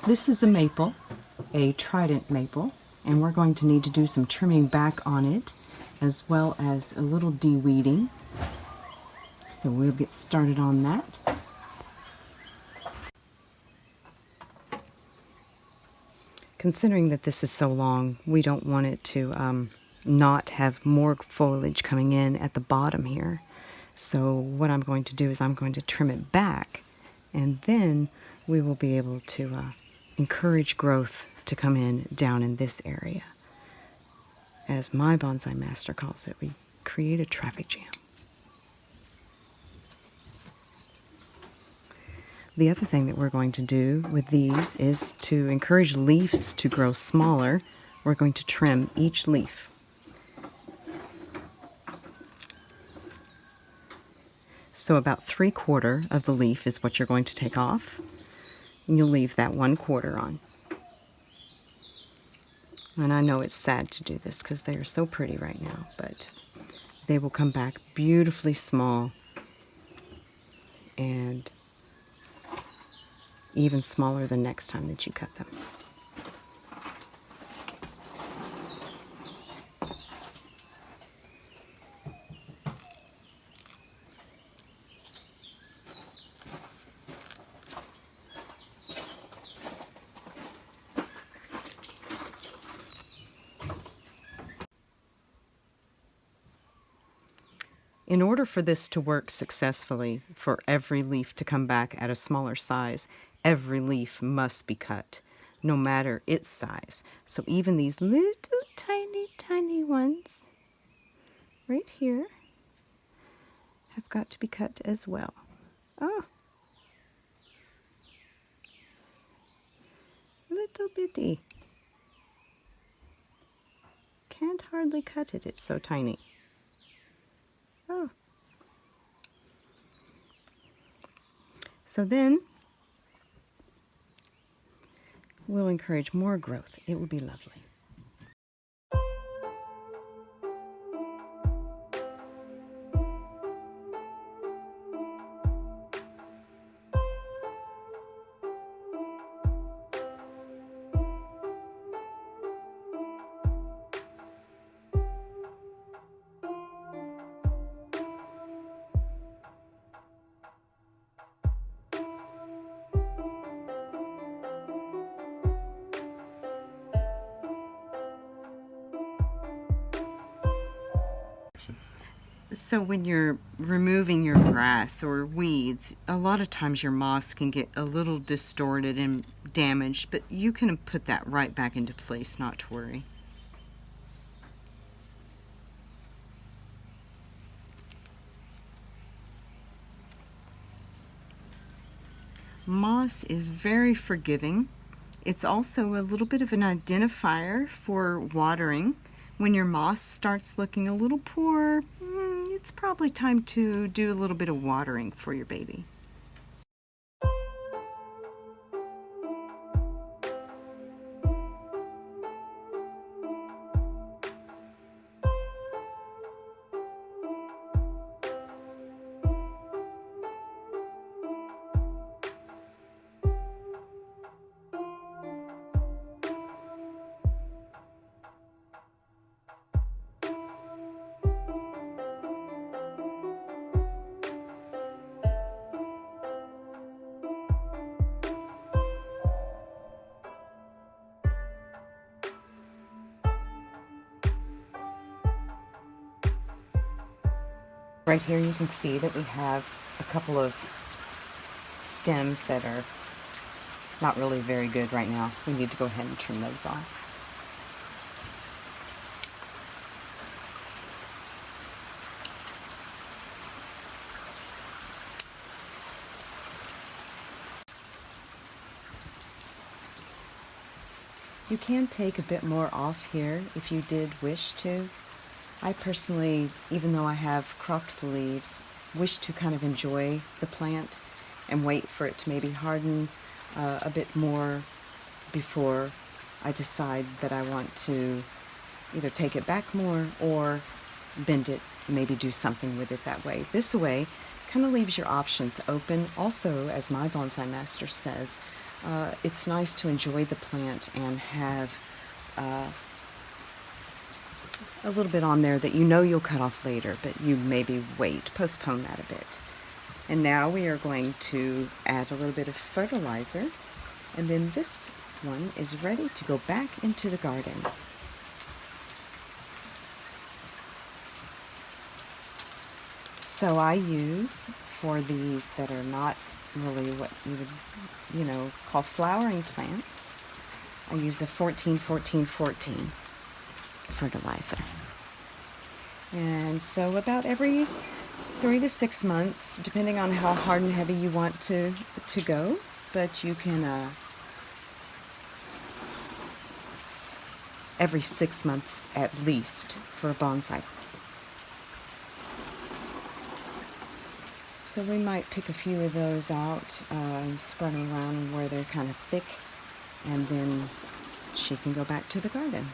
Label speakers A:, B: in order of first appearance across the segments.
A: This is a maple, a Trident maple, and we're going to need to do some trimming back on it as well as a little de-weeding. So we'll get started on that. Considering that this is so long, we don't want it to not have more foliage coming in at the bottom here. So what I'm going to do is I'm going to trim it back, and then we will be able to encourage growth to come in down in this area. As my bonsai master calls it, we create a traffic jam. The other thing that we're going to do with these is to encourage leaves to grow smaller. We're going to trim each leaf. So about 3/4 of the leaf is what you're going to take off. And you'll leave that 1/4 on. And I know it's sad to do this because they are so pretty right now, but they will come back beautifully small and even smaller the next time that you cut them. In order for this to work successfully, for every leaf to come back at a smaller size, every leaf must be cut, no matter its size. So even these little tiny, tiny ones right here have got to be cut as well. Oh, little bitty. Can't hardly cut it, it's so tiny. Oh. So then we'll encourage more growth. It will be lovely. So when you're removing your grass or weeds, a lot of times your moss can get a little distorted and damaged, but you can put that right back into place, not to worry. Moss is very forgiving. It's also a little bit of an identifier for watering. When your moss starts looking a little poor, it's probably time to do a little bit of watering for your baby. Right here you can see that we have a couple of stems that are not really very good right now. We need to go ahead and trim those off. You can take a bit more off here if you did wish to. I personally, even though I have cropped the leaves, wish to kind of enjoy the plant and wait for it to maybe harden a bit more before I decide that I want to either take it back more or bend it, maybe do something with it that way. This way kind of leaves your options open. Also, as my bonsai master says, it's nice to enjoy the plant and have a little bit on there that you know you'll cut off later, but you maybe postpone that a bit. And now we are going to add a little bit of fertilizer, and then this one is ready to go back into the garden. So I use, for these that are not really what you would, call flowering plants, I use a 14-14-14 fertilizer. And so about every 3 to 6 months, depending on how hard and heavy you want to go, but you can every 6 months at least for a bonsai. So we might pick a few of those out and spread them around where they're kind of thick, and then she can go back to the garden.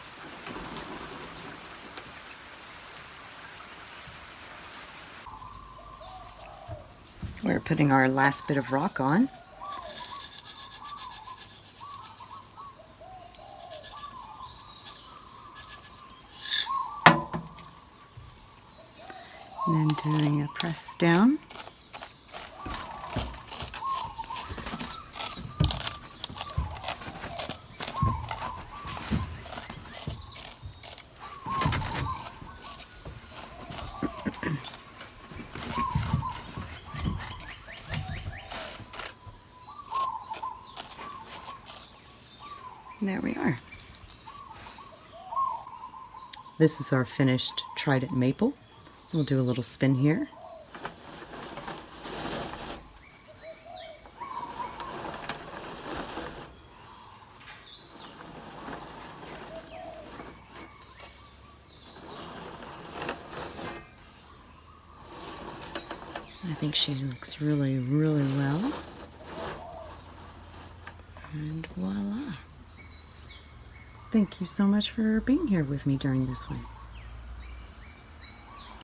A: We're putting our last bit of rock on. And then doing a press down. There we are. This is our finished Trident Maple. We'll do a little spin here. I think she looks really, really well. And voila. Thank you so much for being here with me during this one.